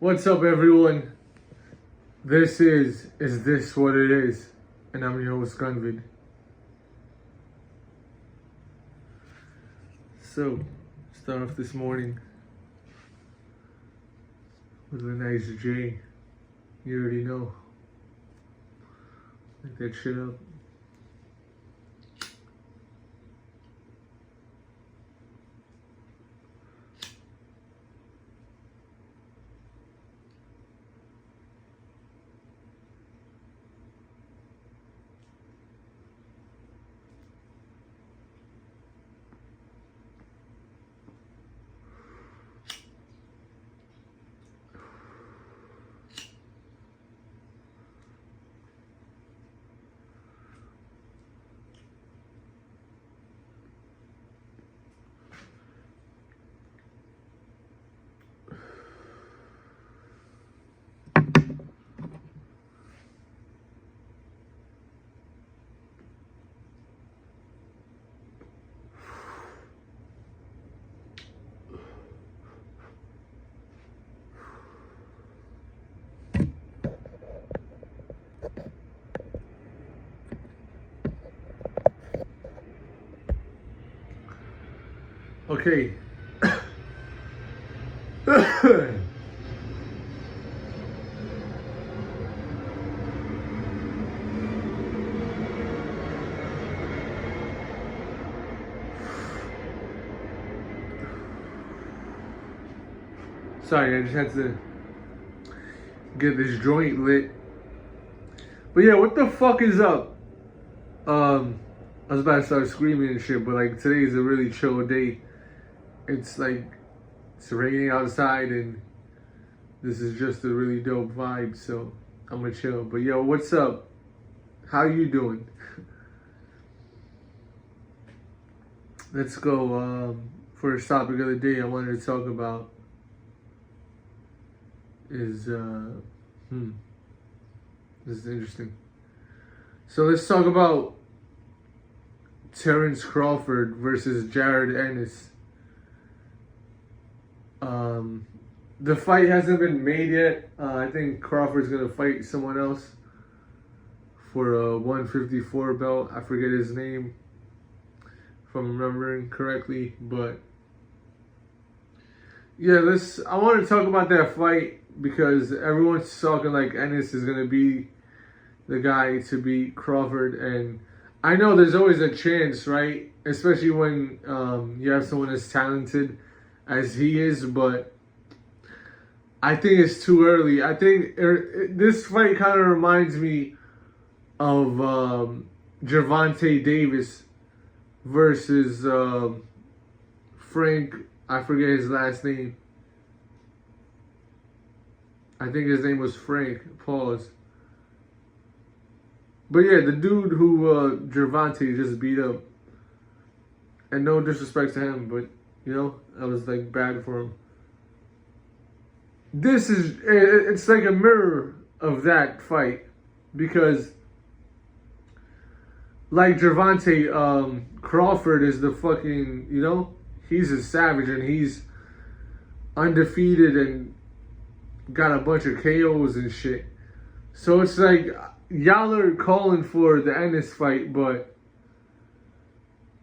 What's up, everyone? This is This What It Is? And I'm your host, Gunvid. So, start off this morning with a nice J. You already know. Like that shit up. Okay. Sorry, I just had to get this joint lit. But yeah, what the fuck is up? I was about to start screaming and shit, but like today is a really chill day. It's raining outside and this is just a really dope vibe, so I'm gonna chill. But yo, what's up? How you doing? Let's go. First topic of the day I wanted to talk about is this is interesting. So let's talk about Terence Crawford versus Jared Ennis. The fight hasn't been made yet. I think Crawford's gonna fight someone else for a 154 belt. I forget his name, if I'm remembering correctly. But yeah, I want to talk about that fight because everyone's talking like Ennis is gonna be the guy to beat Crawford, and I know there's always a chance, right? Especially when you have someone as talented as he is, but I think it's too early. I think this fight kind of reminds me of Gervonta Davis versus Frank. I forget his last name. I think his name was Frank. Pause. But yeah, the dude who Gervonta just beat up. And no disrespect to him, but you know, that was like bad for him. It's like a mirror of that fight because like Gervonta, Crawford is the fucking, you know, he's a savage and he's undefeated and got a bunch of KOs and shit. So it's like y'all are calling for the Ennis fight, but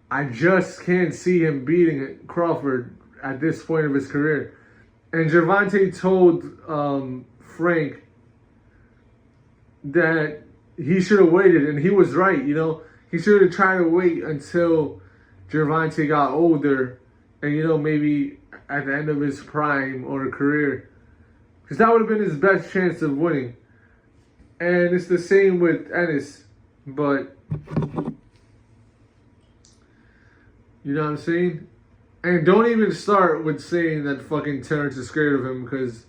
I just can't see him beating Crawford at this point of his career. And Gervonta told Frank that he should have waited, and he was right, you know. He should have tried to wait until Gervonta got older and, you know, maybe at the end of his prime or career. Because that would have been his best chance of winning. And it's the same with Ennis, but you know what I'm saying? And don't even start with saying that fucking Terence is scared of him, because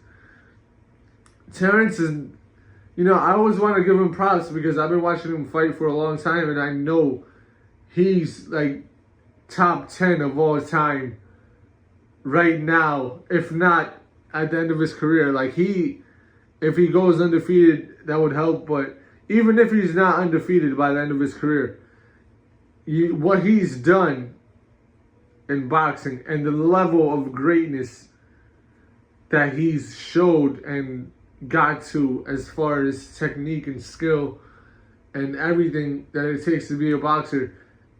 Terence is, you know, I always want to give him props because I've been watching him fight for a long time and I know he's like top 10 of all time right now, if not at the end of his career. Like if he goes undefeated, that would help, but even if he's not undefeated by the end of his career, what he's done in boxing and the level of greatness that he's showed and got to as far as technique and skill and everything that it takes to be a boxer.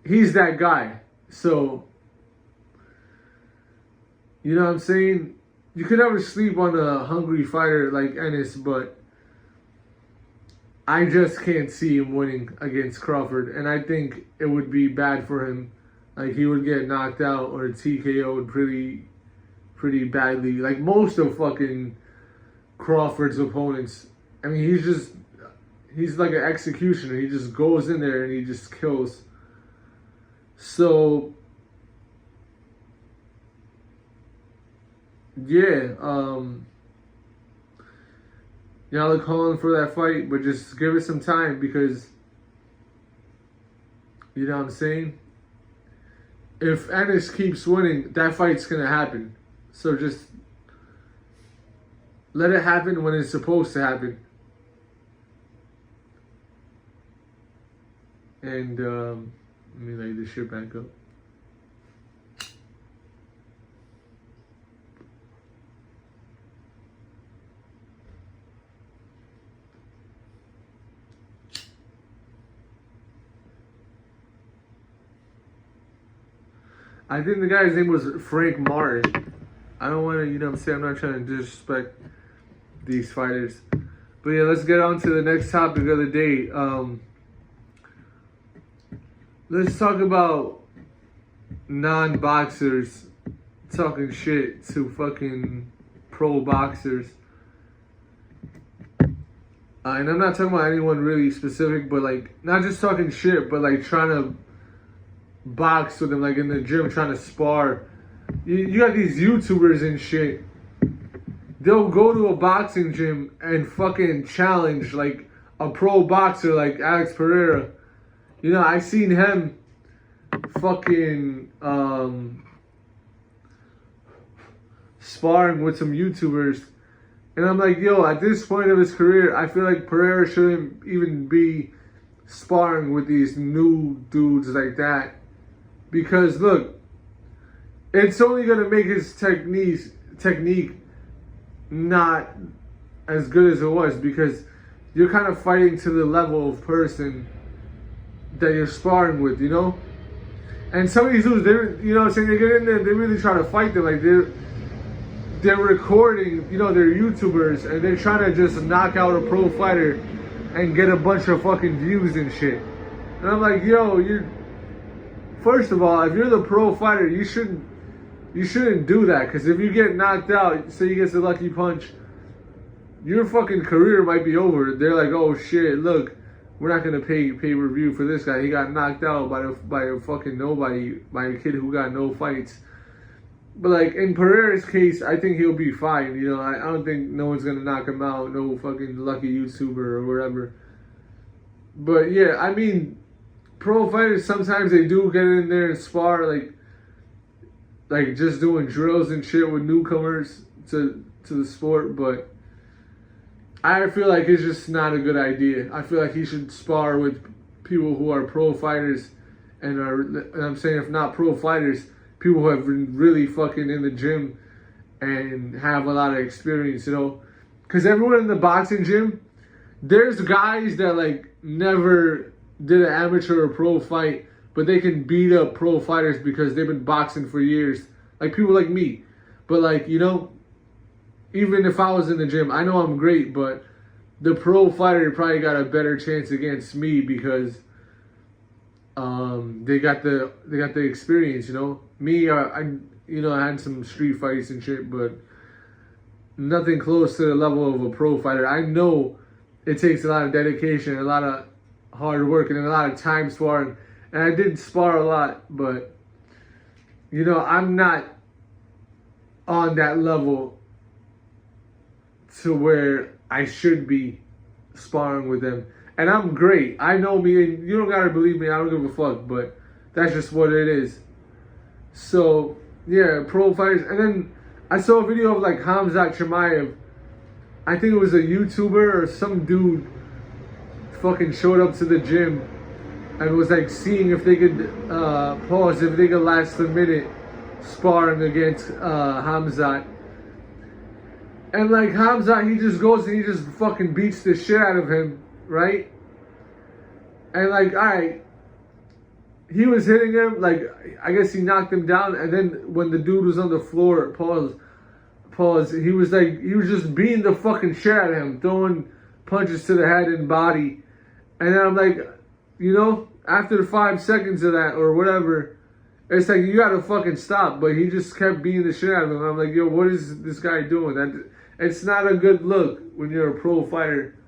He's that guy. So, you know what I'm saying? You could never sleep on a hungry fighter like Ennis, but I just can't see him winning against Crawford. And I think it would be bad for him. Like, he would get knocked out or TKO'd pretty badly. Like most of fucking Crawford's opponents. I mean, he's like an executioner. He just goes in there and he just kills. So, yeah, y'all are calling for that fight, but just give it some time because, you know what I'm saying? If Ennis keeps winning, that fight's going to happen. So just let it happen when it's supposed to happen. And let me lay this shit back up. I think the guy's name was Frank Martin. I don't want to, you know what I'm saying? I'm not trying to disrespect these fighters. But yeah, let's get on to the next topic of the day. Let's talk about non-boxers talking shit to fucking pro boxers. And I'm not talking about anyone really specific, but like, not just talking shit, but like trying to box with them, like in the gym, trying to spar. You got these YouTubers and shit. They'll go to a boxing gym and fucking challenge like a pro boxer like Alex Pereira. You know, I seen him fucking sparring with some YouTubers. And I'm like, yo, at this point of his career, I feel like Pereira shouldn't even be sparring with these new dudes like that. Because, look, it's only going to make his technique not as good as it was. Because you're kind of fighting to the level of person that you're sparring with, you know? And some of these dudes, they're, you know what I'm saying, they get in there and they really try to fight them. Like, they're recording, you know, they're YouTubers, and they're trying to just knock out a pro fighter and get a bunch of fucking views and shit. And I'm like, yo, first of all, if you're the pro fighter, you shouldn't do that. Because if you get knocked out, say you get a lucky punch, your fucking career might be over. They're like, oh shit, look, we're not gonna pay per view for this guy. He got knocked out by a fucking nobody, by a kid who got no fights. But like in Pereira's case, I think he'll be fine. You know, I don't think no one's gonna knock him out. No fucking lucky YouTuber or whatever. But yeah, I mean, pro fighters sometimes they do get in there and spar, like just doing drills and shit with newcomers to the sport. But I feel like it's just not a good idea. I feel like he should spar with people who are pro fighters and I'm saying if not pro fighters, people who have been really fucking in the gym and have a lot of experience, you know? Because everyone in the boxing gym, there's guys that, like, never did an amateur or pro fight, but they can beat up pro fighters because they've been boxing for years. Like, people like me. But, like, you know, even if I was in the gym, I know I'm great, but the pro fighter probably got a better chance against me because they got the experience, you know. Me, I had some street fights and shit, but nothing close to the level of a pro fighter. I know it takes a lot of dedication, a lot of hard work, and a lot of time sparring. And I did spar a lot, but you know, I'm not on that level to where I should be sparring with them. And I'm great. I know me, and you don't gotta believe me. I don't give a fuck, but that's just what it is. So, yeah, pro fighters. And then I saw a video of like Khamzat Chimaev. I think it was a YouTuber or some dude fucking showed up to the gym and was like seeing if they could if they could last a minute sparring against Khamzat. And like Hamza, he just goes and he just fucking beats the shit out of him, right? And like, alright, he was hitting him, like, I guess he knocked him down, and then when the dude was on the floor, pause, he was just beating the fucking shit out of him, throwing punches to the head and body. And then I'm like, you know, after 5 seconds of that, or whatever, it's like, you gotta fucking stop. But he just kept beating the shit out of him. I'm like, yo, what is this guy doing? It's not a good look when you're a pro fighter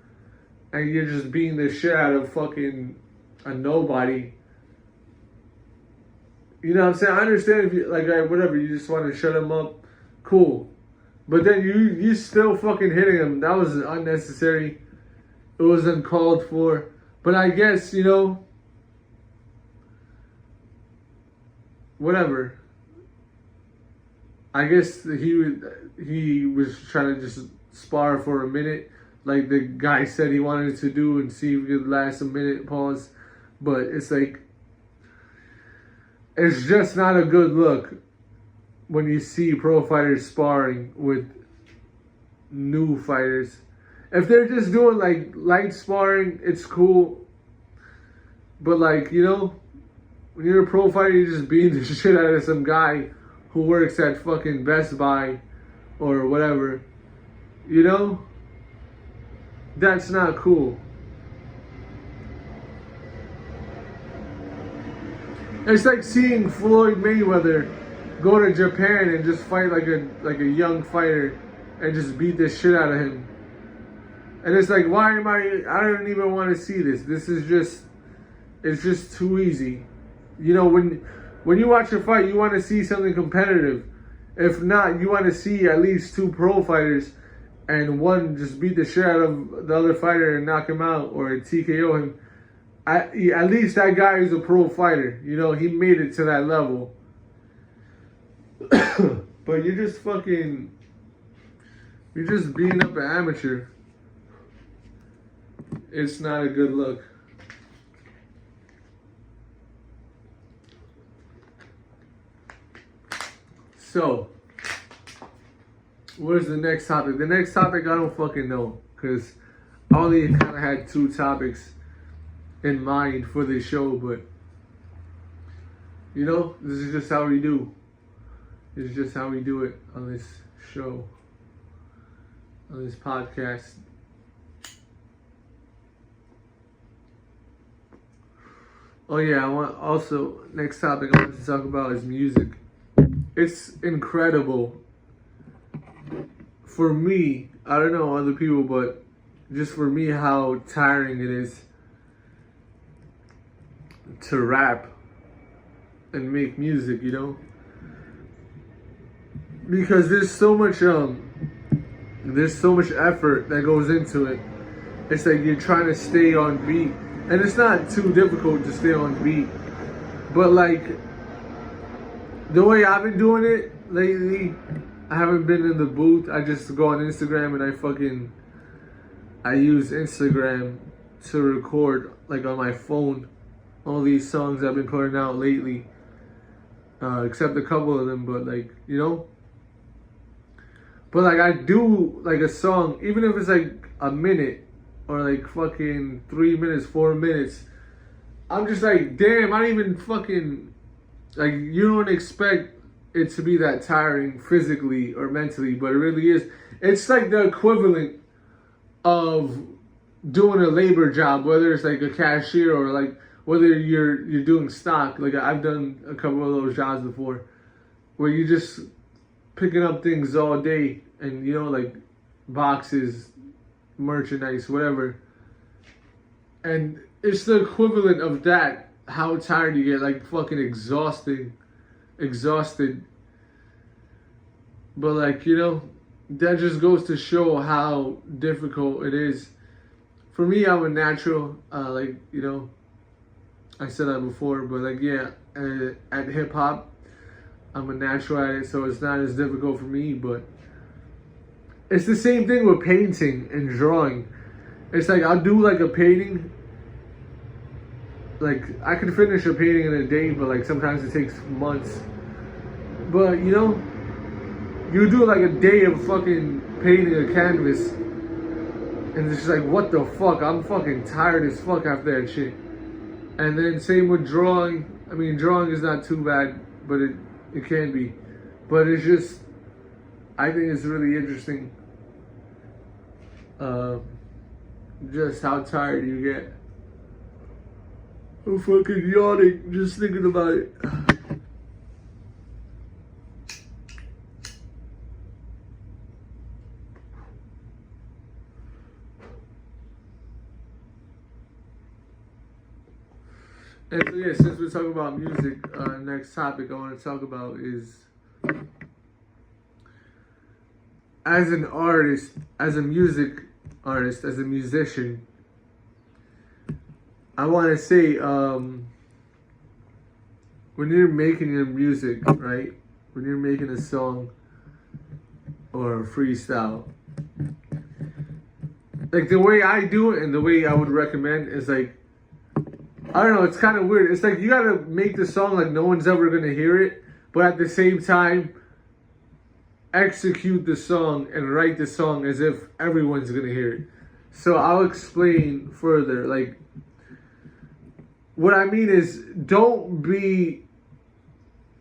and you're just beating the shit out of fucking a nobody. You know what I'm saying? I understand if you, like, whatever, you just want to shut him up, cool. But then you still fucking hitting him. That was unnecessary. It was uncalled for. But I guess, you know, whatever. I guess he was trying to just spar for a minute, like the guy said he wanted to do, and see if it could last a minute, pause. But it's like, it's just not a good look when you see pro fighters sparring with new fighters. If they're just doing like light sparring, it's cool. But like, you know, when you're a pro fighter, you're just beating the shit out of some guy who works at fucking Best Buy or whatever. You know? That's not cool. It's like seeing Floyd Mayweather go to Japan and just fight like a young fighter and just beat the shit out of him. And it's like, why am I don't even want to see this. This is just, it's just too easy. You know, when you watch a fight, you want to see something competitive. If not, you want to see at least 2 pro fighters and one just beat the shit out of the other fighter and knock him out or TKO him. At least that guy is a pro fighter. You know, he made it to that level. But you're just beating up an amateur. It's not a good look. So, where's the next topic? The next topic, I don't fucking know. Because I only kind of had 2 topics in mind for this show. But, you know, this is just how we do. This is just how we do it on this show. On this podcast. Oh yeah, next topic I want to talk about is music. It's incredible. For me, I don't know other people, but just for me, how tiring it is to rap and make music, you know? Because there's so much effort that goes into it. It's like you're trying to stay on beat. And it's not too difficult to stay on beat. But like, the way I've been doing it lately, I haven't been in the booth. I just go on Instagram and I use Instagram to record, like, on my phone, all these songs I've been putting out lately. Except a couple of them, but like, you know? But like, I do like a song, even if it's like a minute, or like fucking 3 minutes, 4 minutes. I'm just like, damn, I don't even fucking, like, you don't expect it to be that tiring physically or mentally, but it really is. It's like the equivalent of doing a labor job, whether it's like a cashier or like whether you're doing stock. Like, I've done a couple of those jobs before, where you just picking up things all day and, you know, like boxes, merchandise, whatever. And it's the equivalent of that, how tired you get, like fucking exhausted. But like, you know, that just goes to show how difficult it is. For me, I'm a natural, like, you know, I said that before, but like, yeah, at hip hop, I'm a natural at it, so it's not as difficult for me. But it's the same thing with painting and drawing. It's like, I'll do like a painting, like I can finish a painting in a day, but like sometimes it takes months. But you know, you do like a day of fucking painting a canvas, and it's just like, what the fuck? I'm fucking tired as fuck after that shit. And then same with drawing. I mean, drawing is not too bad, but it can be. But it's just, I think it's really interesting. Just how tired you get. I'm fucking yawning just thinking about it. And so yeah, since we're talking about music, next topic I want to talk about is, as an artist, as a music artist, as a musician, I want to say, when you're making your music, right? When you're making a song or a freestyle, like the way I do it and the way I would recommend is like, I don't know, it's kind of weird. It's like you gotta make the song like no one's ever gonna hear it, but at the same time, execute the song and write the song as if everyone's gonna hear it. So I'll explain further. Like, what I mean is, don't be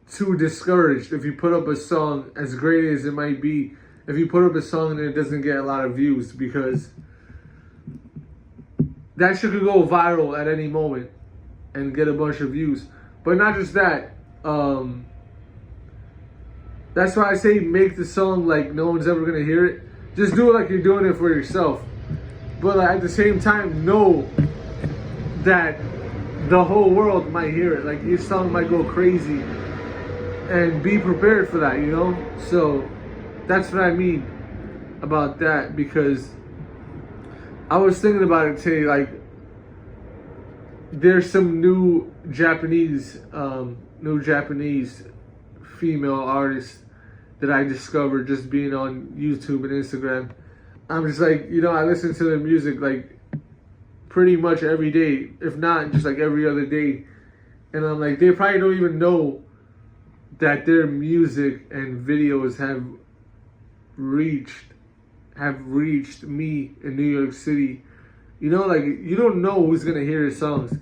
too discouraged if you put up a song, as great as it might be, if you put up a song and it doesn't get a lot of views, because that shit could go viral at any moment and get a bunch of views. But not just that. That's why I say make the song like no one's ever gonna hear it. Just do it like you're doing it for yourself. But like, at the same time, know that the whole world might hear it. Like, your song might go crazy. And be prepared for that, you know? So that's what I mean about that, because I was thinking about it today. Like, there's some new Japanese female artists that I discovered just being on YouTube and Instagram. I'm just like, you know, I listen to their music like pretty much every day, if not just like every other day. And I'm like, they probably don't even know that their music and videos have reached me in New York City. You know, like, you don't know who's gonna hear your songs.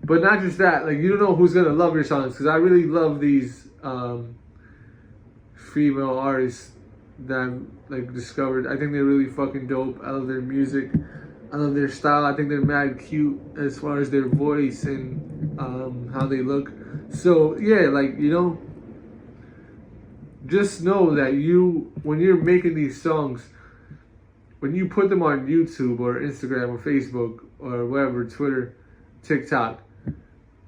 But not just that, like, you don't know who's gonna love your songs. Because I really love these female artists that I've like discovered. I think they're really fucking dope. I love their music. I love their style. I think they're mad cute as far as their voice and how they look. So yeah, like, you know, just know that when you're making these songs, when you put them on YouTube or Instagram or Facebook or whatever, Twitter, TikTok,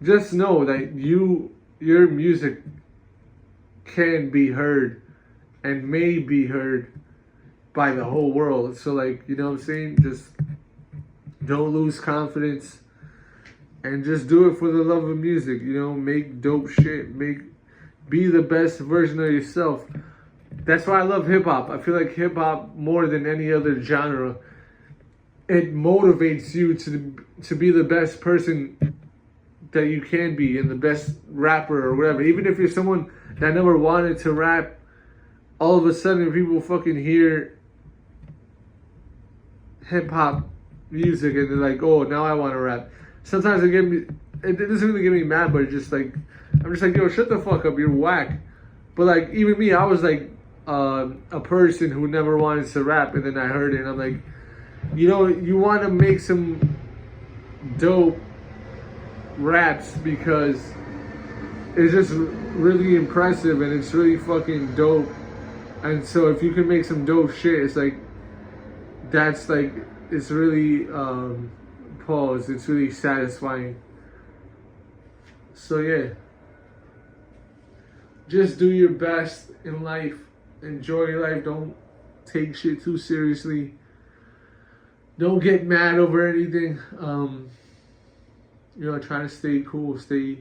just know that your music can be heard and may be heard by the whole world. So, like, you know what I'm saying? Just don't lose confidence and just do it for the love of music. You know, make dope shit. Be the best version of yourself. That's why I love hip hop. I feel like hip hop, more than any other genre, it motivates you to be the best person that you can be and the best rapper or whatever. Even if you're someone that never wanted to rap, all of a sudden people fucking hear hip hop music and they're like, oh, now I want to rap. Sometimes it doesn't really get me mad, but it's just like, I'm just like, yo, shut the fuck up, you're whack. But like, even me, I was like a person who never wanted to rap, and then I heard it and I'm like, you know, you want to make some dope raps because it's just really impressive and it's really fucking dope. And so if you can make some dope shit, it's like, that's like, it's really it's really satisfying. So yeah, just do your best in life. Enjoy your life. Don't take shit too seriously. Don't get mad over anything. You know, try to stay cool, stay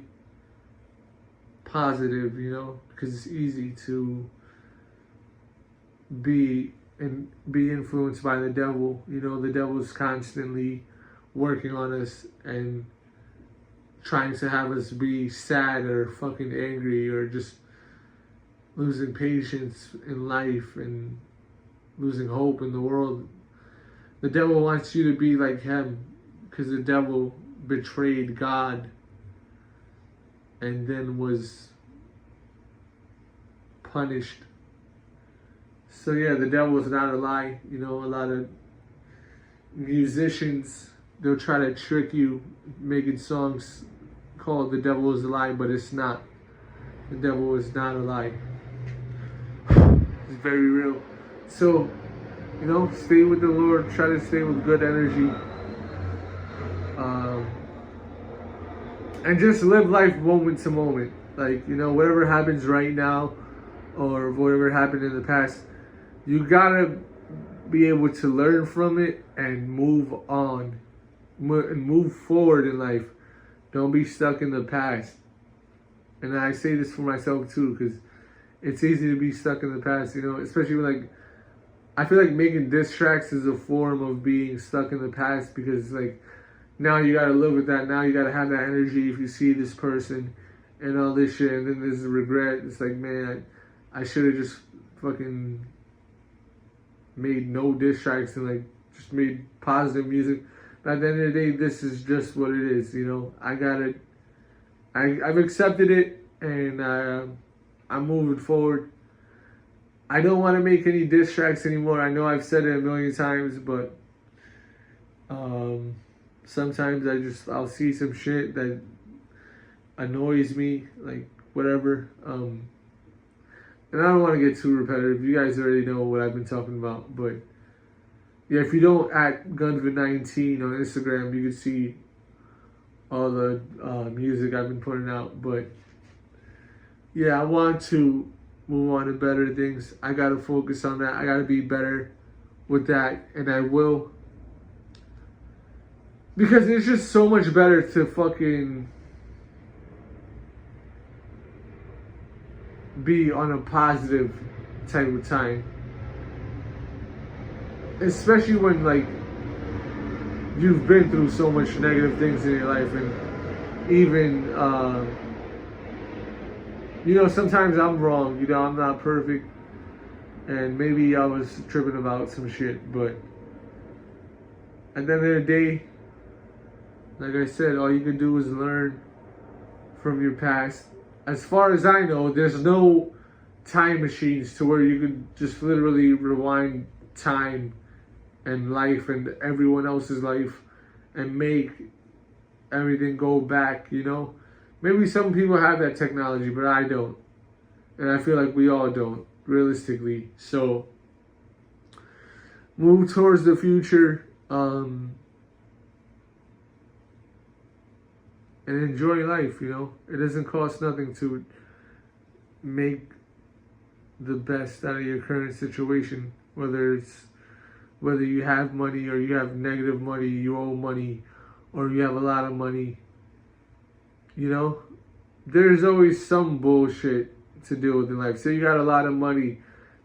positive, you know, because it's easy to be influenced by the devil. You know, the devil's constantly working on us and trying to have us be sad or fucking angry or just losing patience in life and losing hope in the world. The devil wants you to be like him because the devil betrayed God and then was punished. So yeah, the devil is not a lie. You know, a lot of musicians, they'll try to trick you making songs called The Devil is a Lie, but it's not. The devil is not a lie. It's very real. So, you know, stay with the Lord. Try to stay with good energy. And just live life moment to moment. Like, you know, whatever happens right now or whatever happened in the past, you gotta be able to learn from it and move on. And move forward in life. Don't be stuck in the past. And I say this for myself too, because it's easy to be stuck in the past, you know, especially when, like, I feel like making diss tracks is a form of being stuck in the past, because, like, now you gotta live with that. Now you gotta have that energy if you see this person and all this shit, and then there's a regret. It's like, man, I should have just fucking made no diss tracks and, like, just made positive music. But at the end of the day, this is just what it is, you know. I got it. I've accepted it, and I'm moving forward. I don't want to make any diss tracks anymore. I know I've said it a million times, but sometimes I'll see some shit that annoys me, like whatever. And I don't want to get too repetitive. You guys already know what I've been talking about, but yeah, if you don't at Gunvid19 on Instagram, you can see all the music I've been putting out. But yeah, I want to move on to better things. I gotta focus on that. I gotta be better with that, and I will. Because it's just so much better to fucking be on a positive type of time. Especially when, like, you've been through so much negative things in your life, and even, you know, sometimes I'm wrong, you know, I'm not perfect, and maybe I was tripping about some shit, but at the end of the day, like I said, all you can do is learn from your past. As far as I know, there's no time machines to where you can just literally rewind time and life and everyone else's life and make everything go back, you know? Maybe some people have that technology, but I don't. And I feel like we all don't, realistically. So, move towards the future, and enjoy life, you know? It doesn't cost nothing to make the best out of your current situation, whether you have money or you have negative money, you owe money, or you have a lot of money. You know, there's always some bullshit to deal with in life. Say you got a lot of money,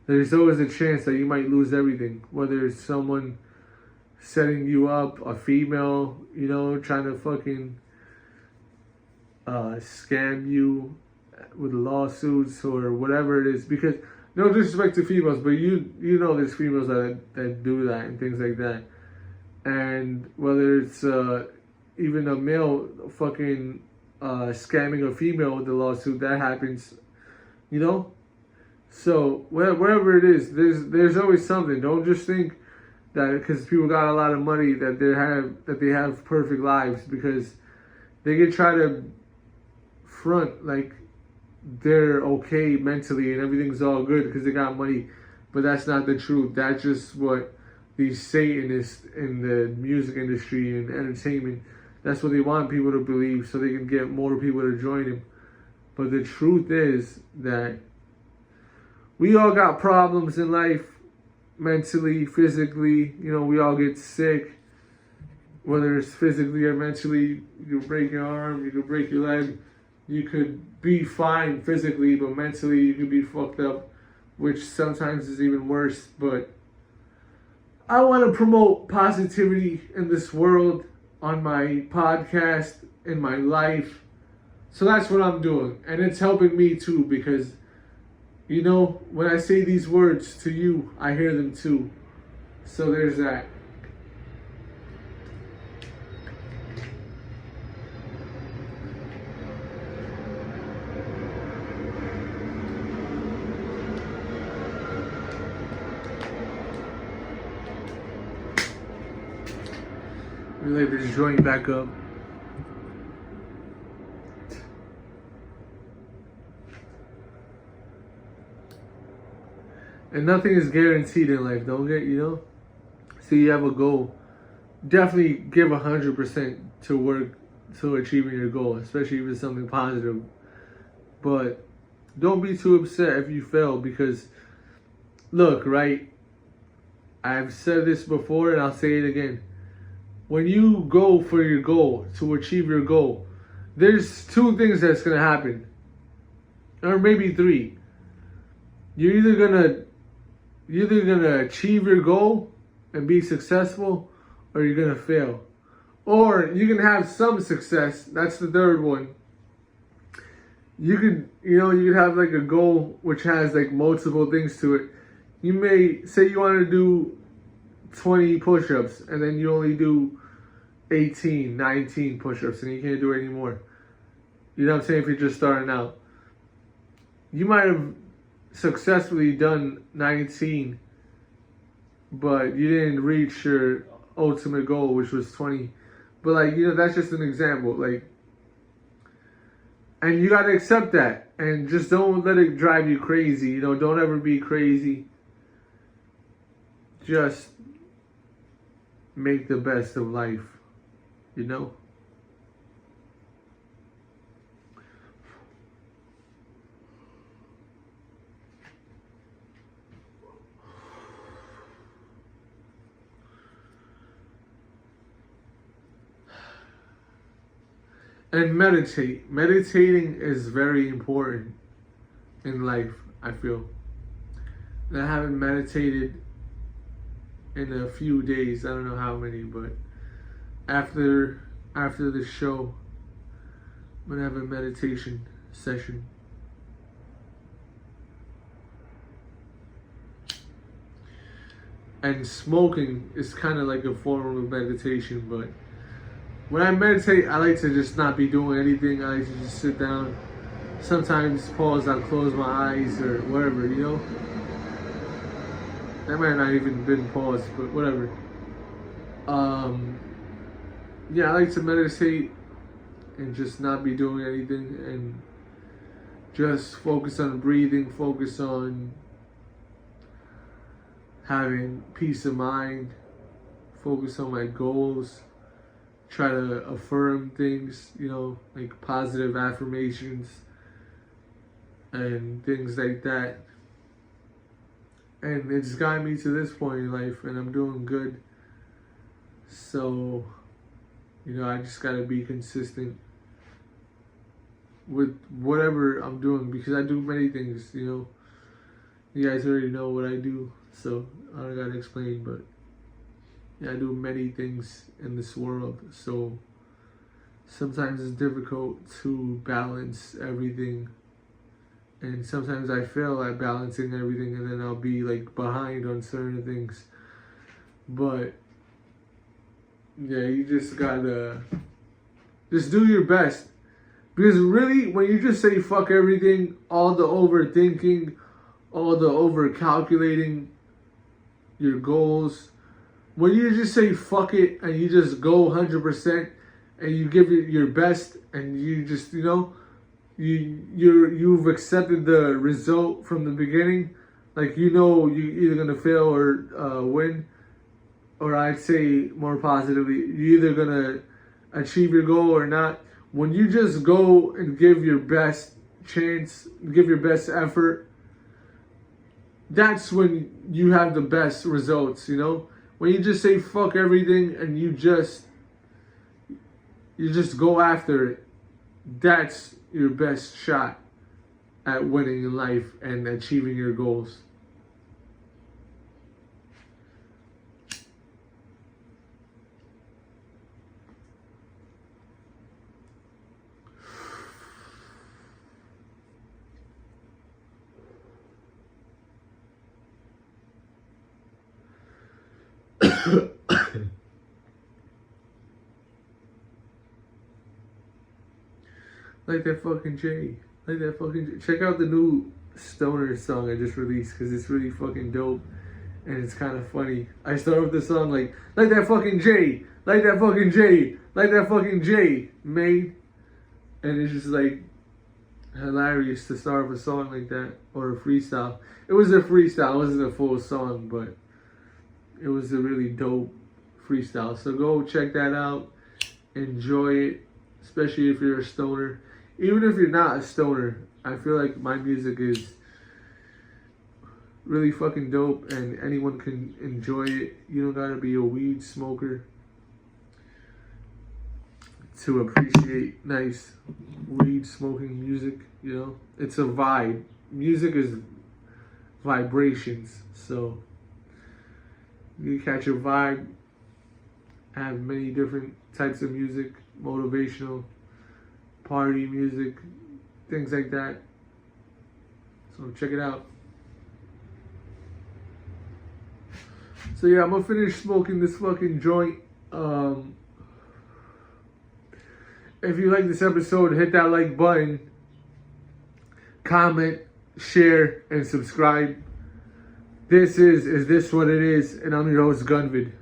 there's always a chance that you might lose everything. Whether it's someone setting you up, a female, you know, trying to fucking scam you with lawsuits or whatever it is. Because no disrespect to females, but you know there's females that do that and things like that. And whether it's even a male fucking scamming a female with the lawsuit, that happens, you know? So wherever it is, there's always something. Don't just think that because people got a lot of money that they have perfect lives, because they can try to front like they're okay mentally and everything's all good because they got money, but that's not the truth. That's just what these Satanists in the music industry and entertainment, that's what they want people to believe so they can get more people to join them. But the truth is that we all got problems in life, mentally, physically. You know, we all get sick, whether it's physically or mentally. You could break your arm, you could break your leg. You could be fine physically, but mentally you could be fucked up, which sometimes is even worse. But I want to promote positivity in this world on my podcast, in my life. So that's what I'm doing. And it's helping me too, because, You know, when I say these words to you, I hear them too. So there's that. Let me light this joint back up. And nothing is guaranteed in life. Don't get, So you have a goal. Definitely give 100% to work to achieving your goal, especially if it's something positive. But don't be too upset if you fail because, look, right? I've said this before and I'll say it again. When you go for your goal, to achieve your goal, there's two things that's going to happen. Or maybe three. You're either gonna achieve your goal and be successful, or you're gonna fail. Or you can have some success. That's the third one. You could have like a goal which has like multiple things to it. You may say you want to do 20 push-ups and then you only do 18, 19 push-ups and you can't do it anymore. You know what I'm saying? If you're just starting out. You might have successfully done 19, but you didn't reach your ultimate goal, which was 20. But that's just an example. And you gotta accept that, and just don't let it drive you crazy. Don't ever be crazy. Just make the best of life. And meditate. Meditating is very important in life, I feel. And I haven't meditated in a few days. I don't know how many, but after the show, I'm gonna have a meditation session. And smoking is kind of like a form of meditation, but when I meditate, I like to just not be doing anything. I like to just sit down. Sometimes pause, I'll close my eyes or whatever, That might not even been paused, but whatever. Yeah, I like to meditate and just not be doing anything and just focus on breathing, focus on having peace of mind, focus on my goals. Try to affirm things, like positive affirmations and things like that. And it's gotten me to this point in life, and I'm doing good. So, I just gotta be consistent with whatever I'm doing because I do many things, You guys already know what I do, so I don't gotta explain, but I do many things in this world, so sometimes it's difficult to balance everything. And sometimes I fail at balancing everything and then I'll be behind on certain things. But yeah, you just gotta just do your best. Because really, when you just say fuck everything, all the overthinking, all the over calculating your goals, when you just say fuck it and you just go 100% and you give it your best and you just you've accepted the result from the beginning, you're either gonna fail or win, or I'd say more positively, you're either gonna achieve your goal or not. When you just go and give your best chance, give your best effort, that's when you have the best results, When you just say fuck everything and you just go after it, that's your best shot at winning in life and achieving your goals. Like that fucking J. Like that fucking J. Check out the new Stoner song I just released because it's really fucking dope and it's kind of funny. I start with the song like that fucking J. Like that fucking J. Like that fucking J. Mate. And it's just like hilarious to start with a song like that or a freestyle. It was a freestyle. It wasn't a full song, but it was a really dope freestyle. So go check that out. Enjoy it, especially if you're a stoner. Even if you're not a stoner, I feel like my music is really fucking dope and anyone can enjoy it. You don't gotta be a weed smoker to appreciate nice weed smoking music, you know? It's a vibe. Music is vibrations, so you catch a vibe. I have many different types of music, motivational, party music, things like that. So check it out. So yeah, I'm gonna finish smoking this fucking joint. If you like this episode, hit that like button, comment, share, and subscribe. This is This What It Is? And I'm your host, Gunvid.